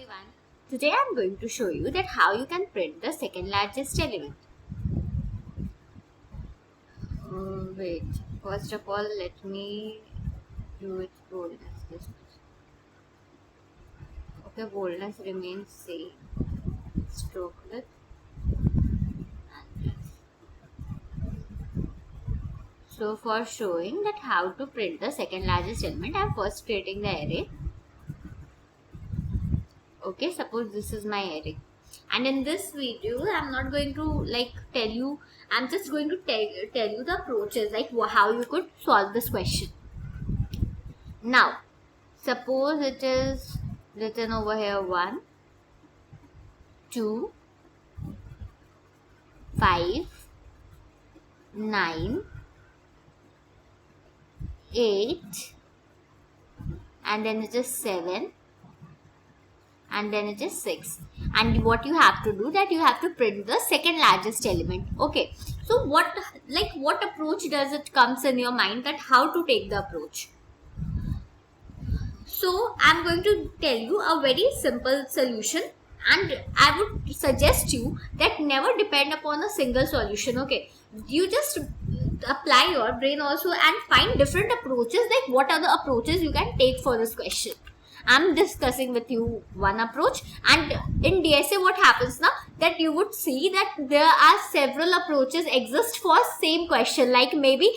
everyone. Today I am going to show you that how you can print the second largest element. Wait, first of all let me do its boldness. Okay, boldness remains same. Stroke width. So for showing that how to print the second largest element, I am first creating the array. Okay, suppose this is my array. And in this video, I'm not going to tell you, I'm just going to tell you the approaches, like how you could solve this question. Now, suppose it is written over here 1, 2, 5, 9, 8, and then it is 7, and then it is 6. And what you have to do, that you have to print the second largest element. Okay, so what approach does it comes in your mind, that how to take the approach? So I'm going to tell you a very simple solution, and I would suggest you that never depend upon a single solution. Okay, you just apply your brain also and find different approaches, like what are the approaches you can take for this question. I'm discussing with you one approach, and in DSA what happens now, that you would see that there are several approaches exist for same question, like maybe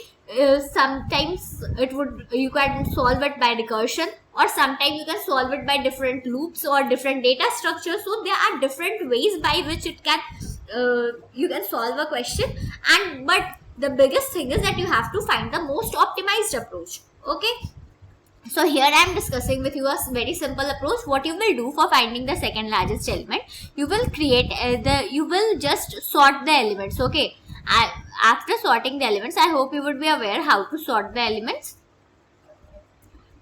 sometimes you can solve it by recursion, or sometimes you can solve it by different loops or different data structures. So there are different ways by which it can you can solve a question, but the biggest thing is that you have to find the most optimized approach. Okay, so here I am discussing with you a very simple approach. What you will do for finding the second largest element, you will create you will just sort the elements. Okay, after sorting the elements, I hope you would be aware how to sort the elements.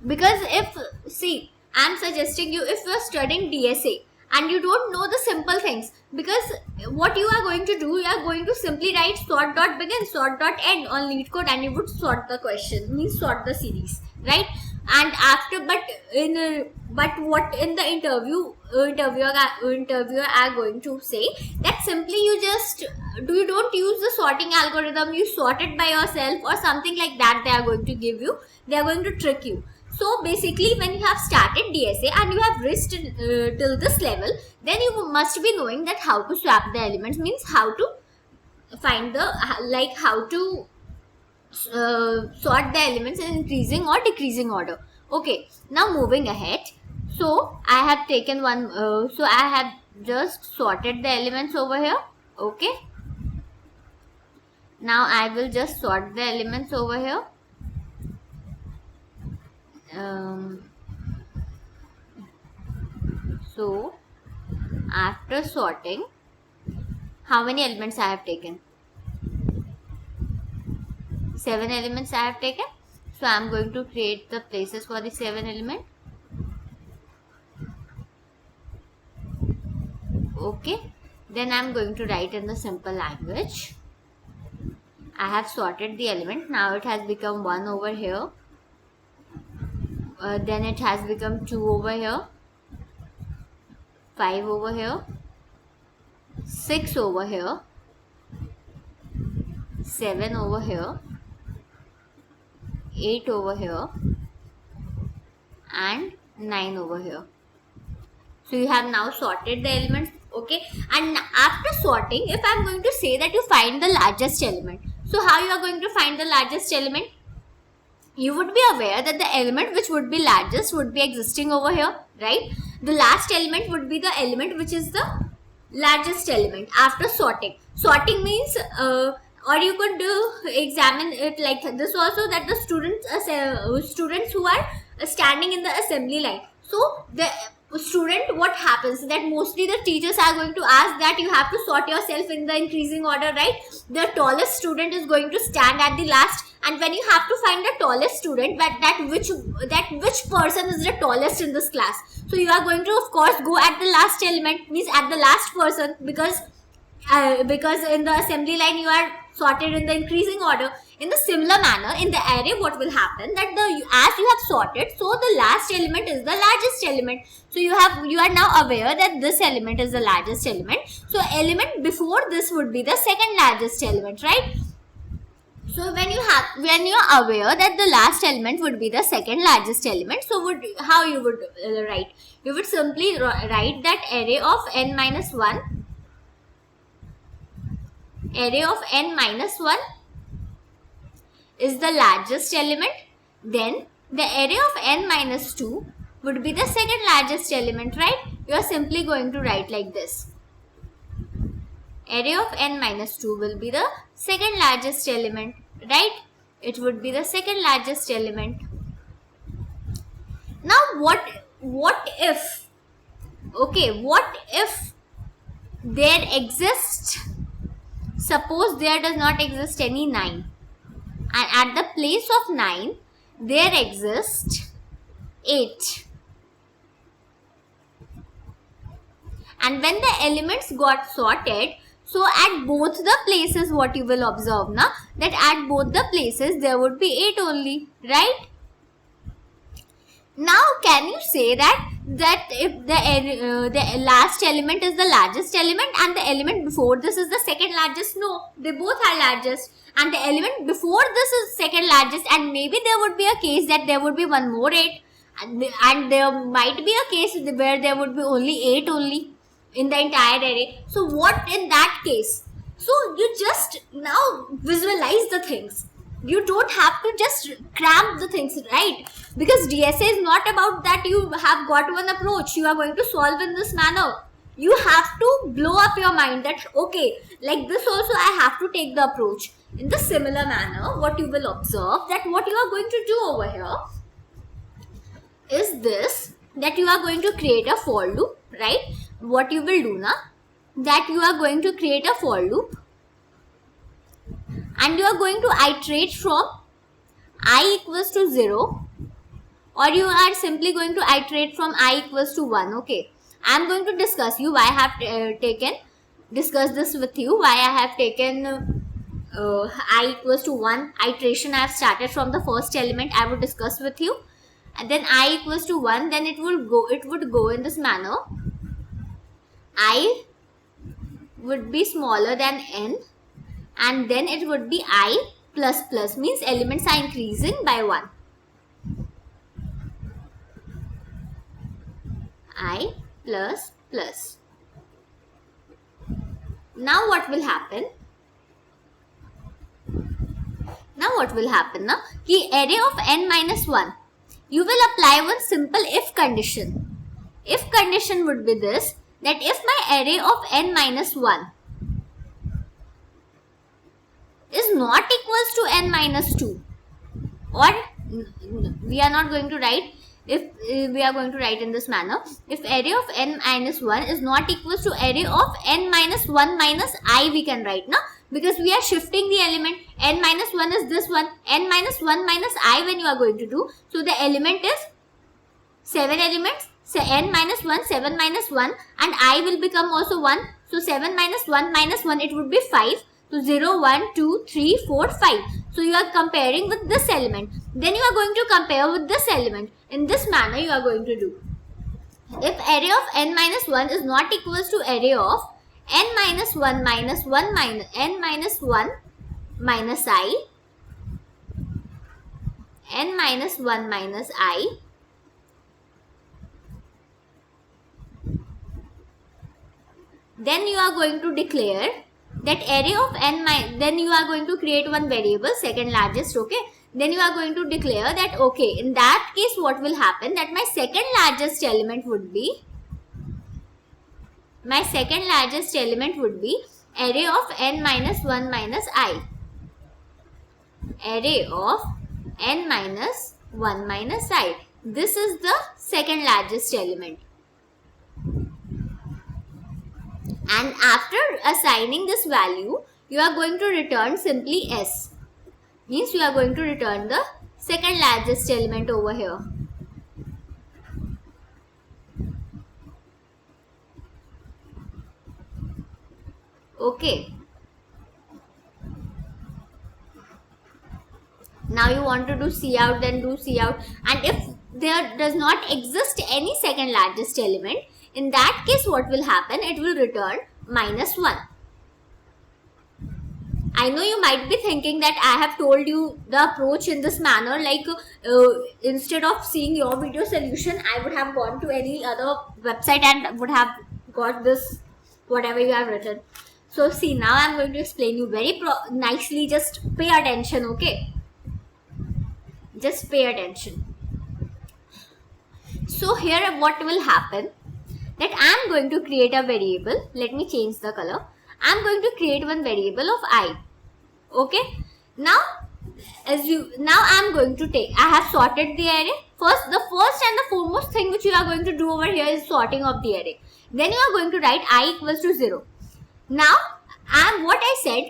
Because I'm suggesting you, if you are studying DSA and you don't know the simple things, because what you are going to do, you are going to simply write sort dot begin, sort dot end on LeetCode, and you would sort the question, means sort the series, right? And after, what in the interviewer are going to say, that simply you don't use the sorting algorithm, you sort it by yourself or something like that. They are going to give you, they are going to trick you. So basically, when you have started DSA and you have reached till this level, then you must be knowing that how to swap the elements, means how to find the how to sort the elements in increasing or decreasing order. Okay, now moving ahead. So I have taken one, so I have just sorted the elements over here. Okay, now I will just sort the elements over here. So after sorting, how many elements I have taken? 7 elements I have taken. So I am going to create the places for the 7 element. Okay, then I am going to write in the simple language. I have sorted the element. Now it has become 1 over here. Then it has become 2 over here, 5 over here, 6 over here, 7 over here, 8 over here, and 9 over here. So you have now sorted the elements. Okay, and after sorting, if I am going to say that you find the largest element, so how you are going to find the largest element? You would be aware that the element which would be largest would be existing over here, right? The last element would be the element which is the largest element after sorting. Sorting means, or you could examine it like this also, that the students who are standing in the assembly line. So the student, what happens, that mostly the teachers are going to ask that you have to sort yourself in the increasing order, right? The tallest student is going to stand at the last, and when you have to find the tallest student, which person is the tallest in this class, so you are going to of course go at the last element, means at the last person, because in the assembly line you are sorted in the increasing order. In the similar manner, in the array, what will happen that as you have sorted, so the last element is the largest element. So you are now aware that this element is the largest element. So element before this would be the second largest element, right? So when you are aware that the last element would be the second largest element, so how you would write? You would simply write that array of n minus 1, array of n minus 1 is the largest element. Then the array of n minus 2 would be the second largest element, right? You are simply going to write like this. Array of n minus 2 will be the second largest element, right? It would be the second largest element. Now what if, okay, what if there exists, suppose there does not exist any 9, and at the place of 9 there exists 8, and when the elements got sorted, so at both the places, what you will observe now, that at both the places there would be 8 only, right? Now can you say that if the last element is the largest element and the element before this is the second largest? No, they both are largest, and the element before this is second largest, and maybe there would be a case that there would be one more 8, and there might be a case where there would be only 8 only in the entire array. So what in that case? So you just now visualize the things. You don't have to just cram the things, right? Because DSA is not about that you have got one approach, you are going to solve in this manner. You have to blow up your mind that, okay, like this also I have to take the approach. In the similar manner, what you will observe that what you are going to do over here is this, that you are going to create a for loop, right? What you will do now, that you are going to create a for loop, and you are going to iterate from I equals to 0, or you are simply going to iterate from I equals to 1. Okay, I am going to discuss you why I have discuss this with you, why I have taken I equals to 1 iteration. I have started from the first element. I would discuss with you, and then I equals to 1, then it would go in this manner. I would be smaller than n, and then it would be I plus plus, means elements are increasing by 1. I plus plus. Now what will happen? Now ki array of n minus 1, you will apply one simple if condition. If condition would be this, that if my array of n minus 1 is not equals to n minus 2, or we are not going to write, if we are going to write in this manner, if array of n minus 1 is not equals to array of n minus 1 minus I, we can write now, because we are shifting the element. N minus 1 is this one, n minus 1 minus I when you are going to do, so the element is 7 elements, so n minus 1, 7 minus 1, and I will become also 1, so 7 minus 1 minus 1, it would be 5. So 0, 1, 2, 3, 4, 5. So you are comparing with this element. Then you are going to compare with this element. In this manner you are going to do. If array of n minus 1 is not equals to array of n minus 1 minus 1 minus n minus 1 minus I, n minus 1 minus I, then you are going to declare that array of n minus, then you are going to create one variable, second largest, okay. Then you are going to declare that, okay, in that case what will happen, that my second largest element would be, array of n minus 1 minus I. Array of n minus 1 minus I. This is the second largest element. And after assigning this value, you are going to return simply S. Means you are going to return the second largest element over here. Okay. Now you want to do cout, then do cout, and if there does not exist any second largest element, in that case what will happen, it will return -1. I know you might be thinking that I have told you the approach in this manner, like instead of seeing your video solution, I would have gone to any other website and would have got this, whatever you have written. So see, now I'm going to explain you very nicely. Just pay attention, okay? Just pay attention. So here what will happen, that I'm going to create a variable. Let me change the color. I'm going to create one variable of I. Okay. Now I'm going to take, I have sorted the array. The first and the foremost thing which you are going to do over here is sorting of the array. Then you are going to write I equals to 0. Now what I said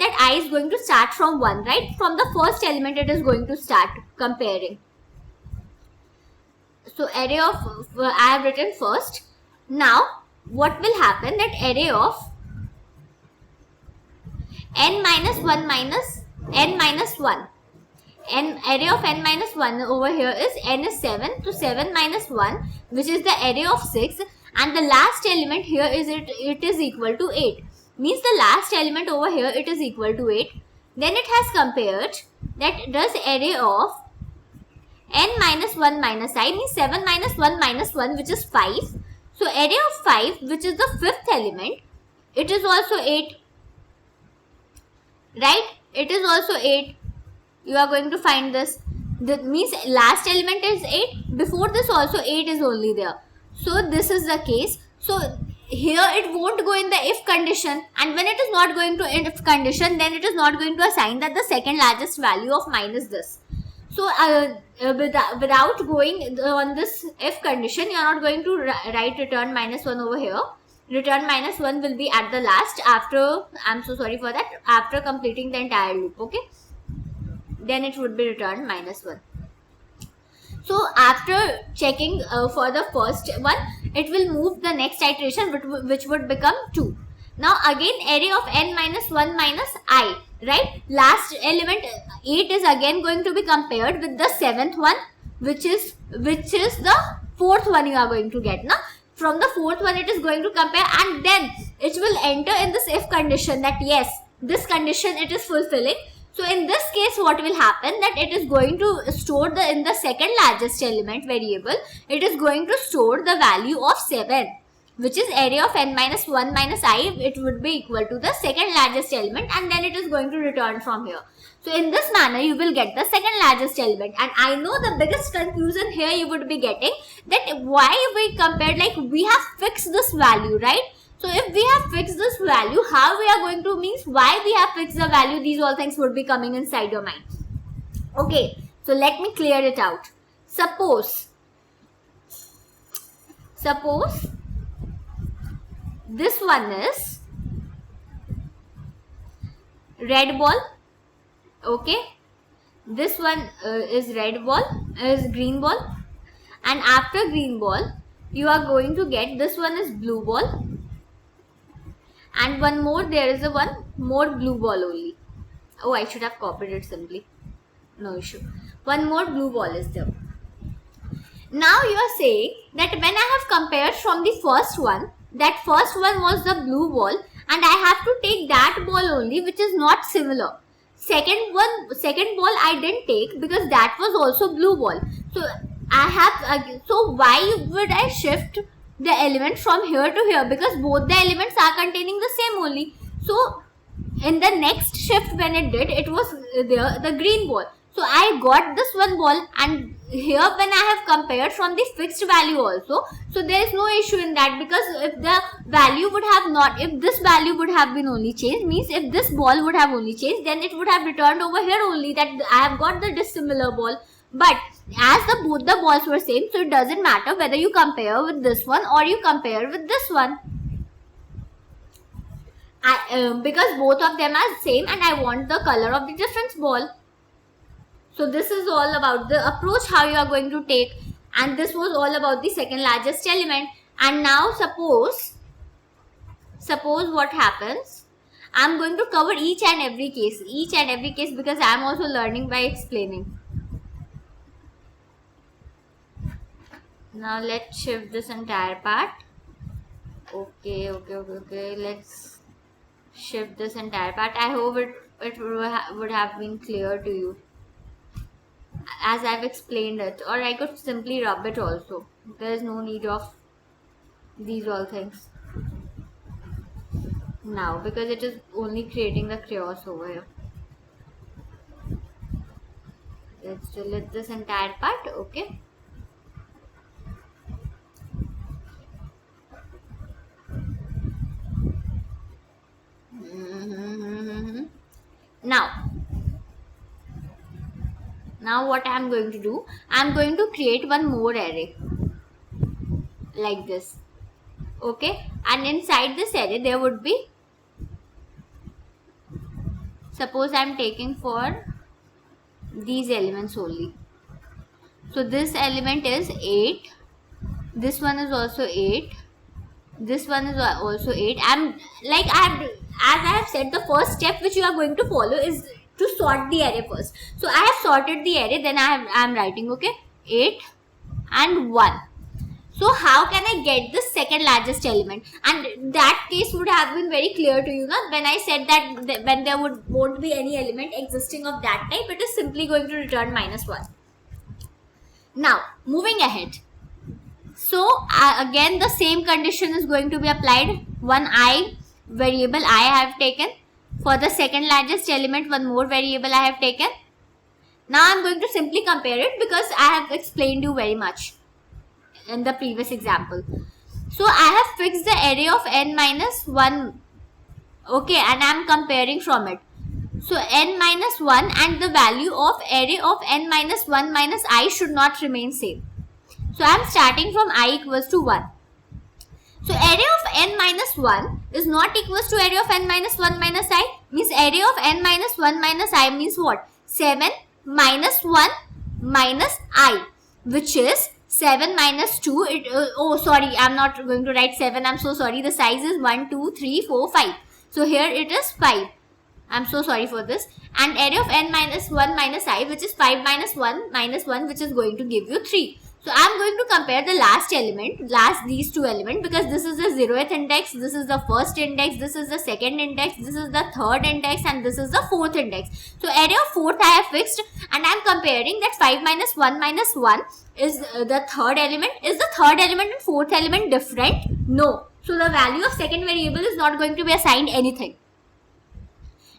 that I is going to start from 1, right? From the first element it is going to start comparing. So array of I have written first. Now what will happen, that array of n minus 1 minus n minus 1. Array of n minus 1 over here is n is 7. So 7 minus 1, which is the array of 6, and the last element here is it is equal to 8. Means the last element over here it is equal to 8. Then it has compared that does array of n minus 1 minus I, means 7 minus 1 minus 1, which is 5. So array of 5, which is the fifth element, it is also 8. Right? It is also 8. You are going to find this. That means last element is 8. Before this also 8 is only there. So this is the case. So here it won't go in the if condition, and when it is not going to if condition, then it is not going to assign that the second largest value of mine is this. So without going on this if condition, you are not going to write return -1 over here. Return -1 will be at the last, after, I'm so sorry for that, after completing the entire loop. Okay, then it would be returned -1. So after checking for the first one, it will move the next iteration, which would become 2. Now again array of n minus 1 minus I, right? Last element 8 is again going to be compared with the 7th one, which is the 4th one you are going to get. Now from the 4th one it is going to compare, and then it will enter in this if condition, that yes, this condition it is fulfilling. So in this case what will happen, that it is going to store in the second largest element variable, it is going to store the value of 7, which is array of n minus 1 minus I, it would be equal to the second largest element, and then it is going to return from here. So in this manner you will get the second largest element. And I know the biggest confusion here you would be getting, that why we compared, like we have fixed this value, right? So if we have fixed this value, how we are going to, means why we have fixed the value, these all things would be coming inside your mind. Okay, so let me clear it out. Suppose this one is red ball. Okay, this one is red ball, is green ball, and after green ball you are going to get this one is blue ball, and one more, there is a one more blue ball only. Oh, I should have copied it simply, no issue. One more blue ball is there. Now you are saying that when I have compared from the first one, that first one was the blue ball, and I have to take that ball only which is not similar. Second ball I didn't take because that was also blue ball. So I have so why would I shift the element from here to here? Because both the elements are containing the same only. So in the next shift when it did, it was there the green ball. So I got this one ball, and here when I have compared from the fixed value also, so there is no issue in that, because if the value would have not, if this value would have been only changed, means if this ball would have only changed, then it would have returned over here only that I have got the dissimilar ball. But as both the balls were same, so it doesn't matter whether you compare with this one or you compare with this one. Because both of them are same, and I want the color of the difference ball. So this is all about the approach how you are going to take, and this was all about the second largest element. And now suppose what happens, I'm going to cover each and every case because I'm also learning by explaining. Now let's shift this entire part. Okay. Let's shift this entire part. I hope it would have been clear to you as I've explained it, or I could simply rub it also. There is no need of these all things now because it is only creating the chaos over here. Let's delete this entire part. Okay. Now what I'm going to do, I'm going to create one more array like this. Okay, and inside this array there would be, suppose I'm taking for these elements only. So this element is 8, this one is also 8, this one is also 8. As I have said, the first step which you are going to follow is to sort the array first. So I have sorted the array, then I am writing, okay, 8 and 1. So how can I get the second largest element? And that case would have been very clear to you, na? When I said that when there won't be any element existing of that type, it is simply going to return -1. Now moving ahead. So again the same condition is going to be applied. One I variable I have taken. For the second largest element, one more variable I have taken. Now I'm going to simply compare it because I have explained you very much in the previous example. So I have fixed the array of n-1, okay, and I am comparing from it. So n-1 and the value of array of n-1 minus I should not remain same. So I am starting from I equals to 1. So array of n-1 is not equals to array of n-1 minus I, means array of n-1 minus I means what? 7 minus 1 minus I, which is 7 minus 2. I'm not going to write 7. I'm so sorry. The size is 1, 2, 3, 4, 5. So here it is 5. I'm so sorry for this. And array of n-1 minus I, which is 5 minus 1 minus 1, which is going to give you 3. So I'm going to compare the these two elements, because this is the 0th index, this is the first index, this is the second index, this is the third index, and this is the fourth index. So array of fourth I have fixed, and I'm comparing that 5 minus 1 minus 1 is the third element. Is the third element and fourth element different? No. So the value of second variable is not going to be assigned anything.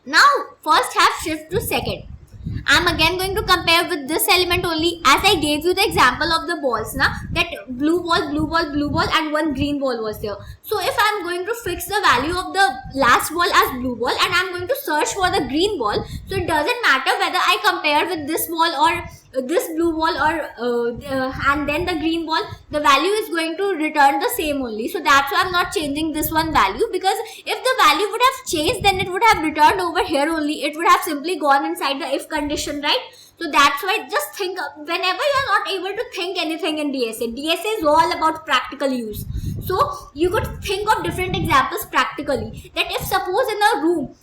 Now first have shift to second. I'm again going to compare with this element only, as I gave you the example of the balls, that blue ball and one green ball was there. So if I'm going to fix the value of the last ball as blue ball and I'm going to search for the green ball, so it doesn't matter whether I compare with this ball or this blue ball or and then the green ball, the value is going to return the same only. So that's why I'm not changing this one value, because if the value would have changed, then it would have returned over here only. It would have simply gone inside the if condition, right? So that's why just think, whenever you are not able to think anything in DSA is all about practical use. So you could think of different examples practically, that if suppose in a room,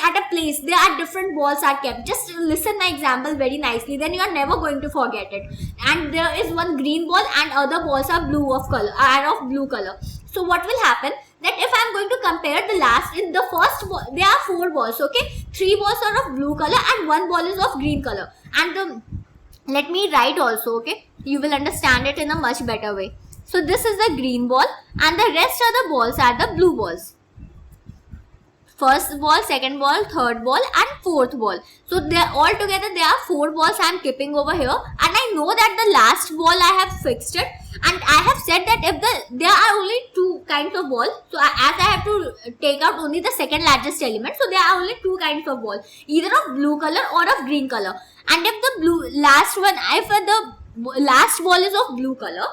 at a place, there are different balls are kept. Just listen my example very nicely, then you are never going to forget it. And there is one green ball and other balls are of blue color. So what will happen, that if I am going to compare the last, in the first ball, there are 4 balls, okay? 3 balls are of blue color and 1 ball is of green color. And let me write also, okay? You will understand it in a much better way. So this is the green ball and the rest of the balls are the blue balls. First ball, second ball, third ball and fourth ball. So all together there are 4 balls I am keeping over here, and I know that the last ball I have fixed it, and I have said that if there are only 2 kinds of ball, so as I have to take out only the second largest element, so there are only 2 kinds of ball, either of blue color or of green color. And if the last ball is of blue color,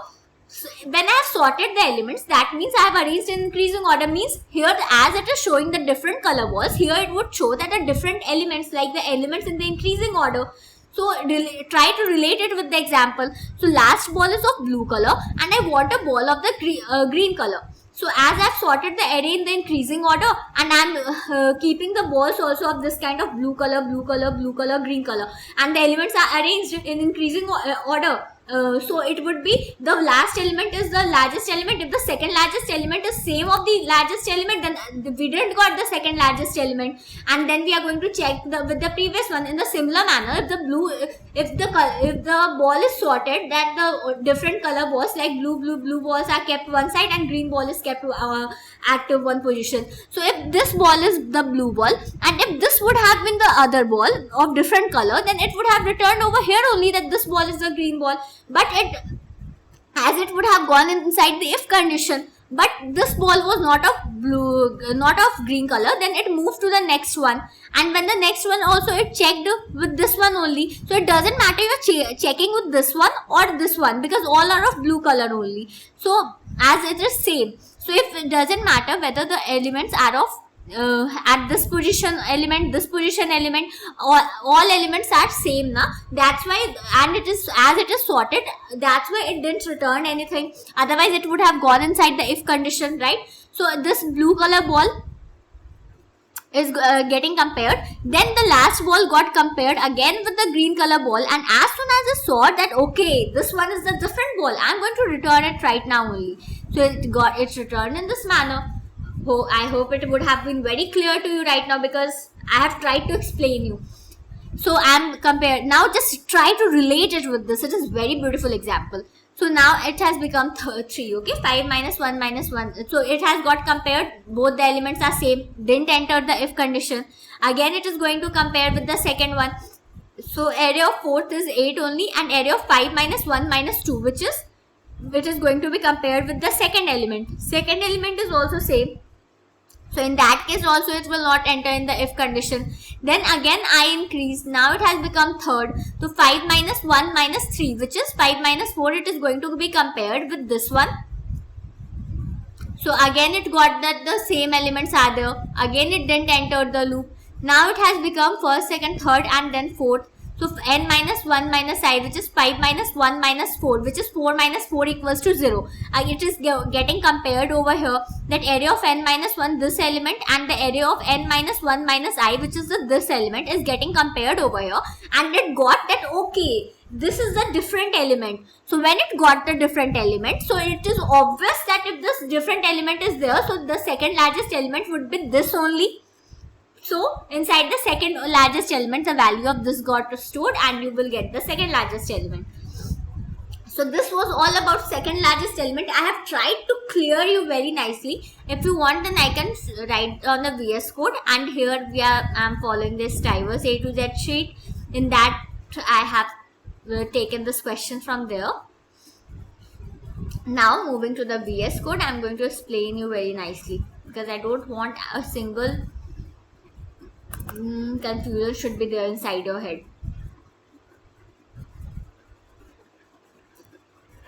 so when I have sorted the elements, that means I have arranged in increasing order, means here as it is showing the different color balls, here it would show that the different elements, like the elements in the increasing order. So try to relate it with the example. So last ball is of blue color and I want a ball of the green color. So as I've sorted the array in the increasing order and I'm keeping the balls also of this kind of blue color, blue color, blue color, green color, and the elements are arranged in increasing order. So it would be the last element is the largest element. If the second largest element is same of the largest element, then we didn't got the second largest element, and then we are going to check with the previous one in the similar manner. If the ball is sorted, that the different color balls like blue balls are kept one side and green ball is kept active one position. So if this ball is the blue ball and if this would have been the other ball of different color, then it would have returned over here only that this ball is the green ball, but it would have gone inside the if condition, but this ball was not of green color, then it moved to the next one, and when the next one also it checked with this one only. So it doesn't matter you're checking with this one or this one, because all are of blue color only. So as it is same, so if it doesn't matter whether the elements are of at this position element, all elements are same na, that's why, and it is as it is sorted, that's why it didn't return anything, otherwise it would have gone inside the if condition, right? So this blue color ball is getting compared, then the last ball got compared again with the green color ball, and as soon as I saw that okay, this one is the different ball, I'm going to return it right now only. So it's returned in this manner. I hope it would have been very clear to you right now, because I have tried to explain you. So I'm compared now, just try to relate it with this. It is very beautiful example. So now it has become 3, okay, 5 minus 1 minus 1. So it has got compared, both the elements are same, didn't enter the if condition. Again it is going to compare with the second one. So area of fourth is 8 only, and area of 5 minus 1 minus 2, which is going to be compared with the second element. Second element is also same. So in that case also it will not enter in the if condition. Then again I increase. Now it has become third. So 5 minus 1 minus 3, which is 5 minus 4, it is going to be compared with this one. So again it got that the same elements are there. Again it didn't enter the loop. Now it has become first, second, third, and then fourth. So n minus 1 minus I, which is 5 minus 1 minus 4, which is 4 minus 4 equals to 0. It is getting compared over here, that area of n minus 1, this element, and the area of n minus 1 minus I, which is this element, is getting compared over here, and it got that okay, this is the different element. So when it got the different element, so it is obvious that if this different element is there, so the second largest element would be this only. So inside the second largest element, the value of this got stored, and you will get the second largest element. So this was all about second largest element. I have tried to clear you very nicely. If you want, then I can write on the VS Code, and here I'm following this diverse A to Z sheet. In that I have taken this question from there. Now moving to the VS Code, I'm going to explain you very nicely, because I don't want a single confusion should be there inside your head.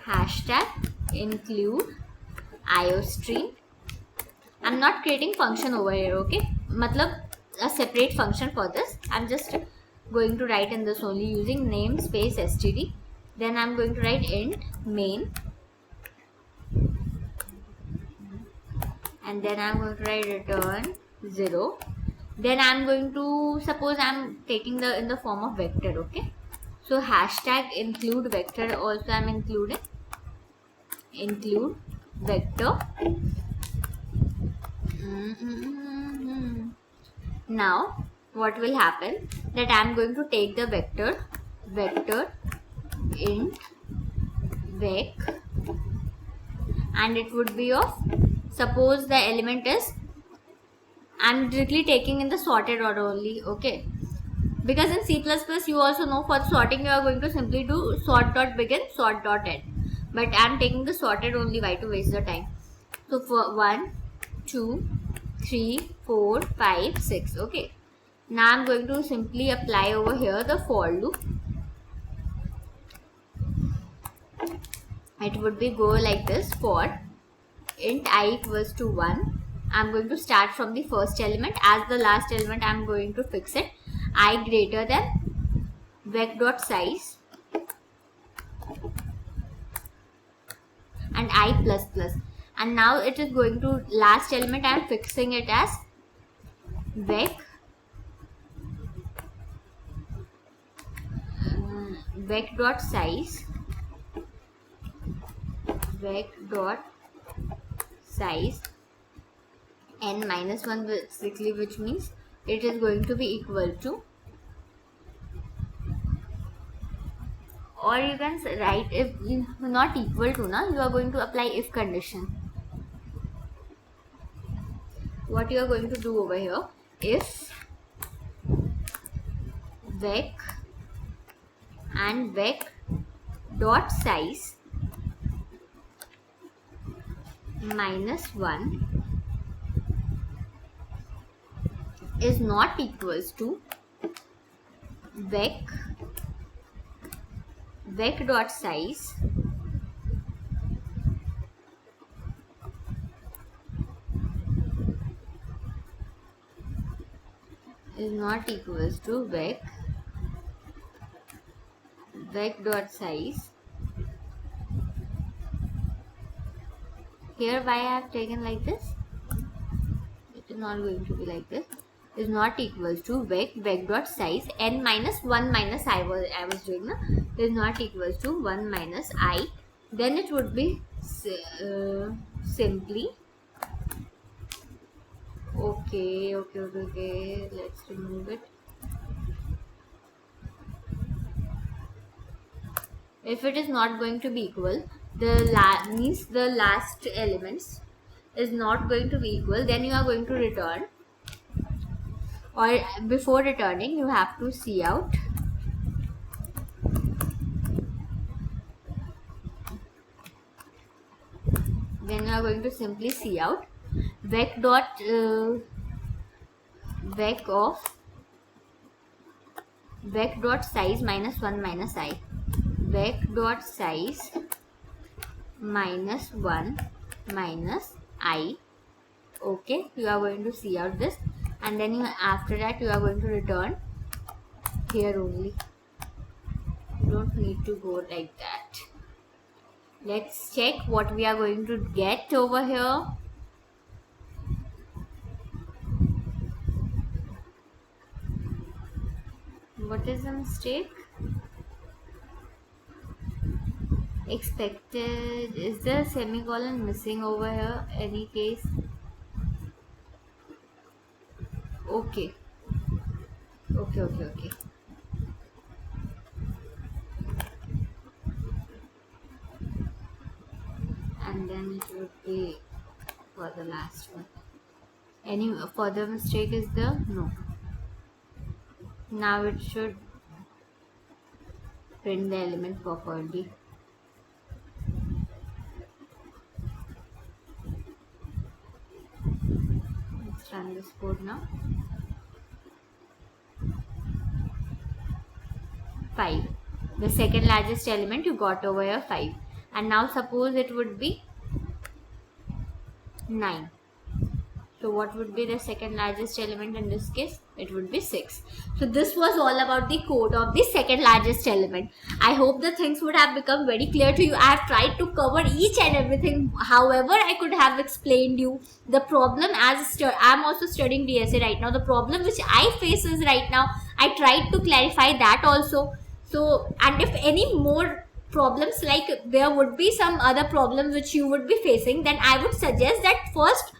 Hashtag include IOStream. I'm not creating function over here, okay? Matlab a separate function for this. I'm just going to write in this only using namespace std. Then I'm going to write int main, and then I'm going to write return 0. Then I'm going to, suppose I'm taking in the form of vector, okay? So hashtag include vector also I'm including. Include vector. Now what will happen, that I'm going to take the vector int vec, and it would be of, suppose the element is, I'm directly taking in the sorted order only, okay? Because in C++ you also know, for sorting you are going to simply do sort.begin, sort.end. But I'm taking the sorted only, why to waste the time? So for 1, 2, 3, 4, 5, 6, okay? Now I'm going to simply apply over here the for loop. It would be go like this: for int I equals to 1. I'm going to start from the first element. As the last element, I'm going to fix it I greater than vec dot size and I plus plus. And now it is going to last element. I am fixing it as vec dot size n minus 1 basically, which means it is going to be equal to, or you can write, if not equal to, now you are going to apply if condition. What you are going to do over here, if vec and vec dot size minus 1 is not equals to vec dot size is not equals to vec dot size. Here why I have taken like this, it is not going to be like this, is not equals to vec dot size n minus 1 minus I was doing na, is not equals to 1 minus I. Then it would be simply okay, let's remove it. If it is not going to be equal, means the last elements is not going to be equal, then you are going to return, or before returning you have to see out then you are going to simply see out vec dot vec dot size minus 1 minus I, vec dot size minus 1 minus I. Okay, you are going to see out this, and then after that you are going to return here only. You don't need to go like that. Let's check what we are going to get over here. What is the mistake? Expected, is there a semicolon missing over here? Any case? Okay. And then it would be for the last one. Any further mistake is there? No. Now it should print the element properly. Let's run this code now. 5. The second largest element you got over here 5. And now suppose it would be 9. So what would be the second largest element in this case? It would be 6. So this was all about the code of the second largest element. I hope the things would have become very clear to you. I have tried to cover each and everything however I could have explained you. The problem, as I'm also studying DSA right now, the problem which I face is right now, I tried to clarify that also. So, and if any more problems, like there would be some other problem which you would be facing, then I would suggest that first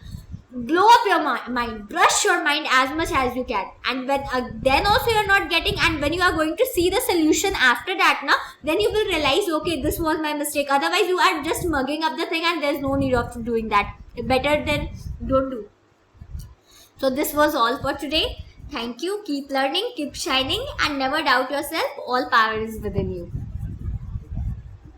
blow up your mind, brush your mind as much as you can, and when then also you're not getting, and when you are going to see the solution after that now, then you will realize, okay, this was my mistake. Otherwise you are just mugging up the thing and there's no need of doing that. Better than don't do. So this was all for today. Thank you. Keep learning, keep shining, and never doubt yourself. All power is within you.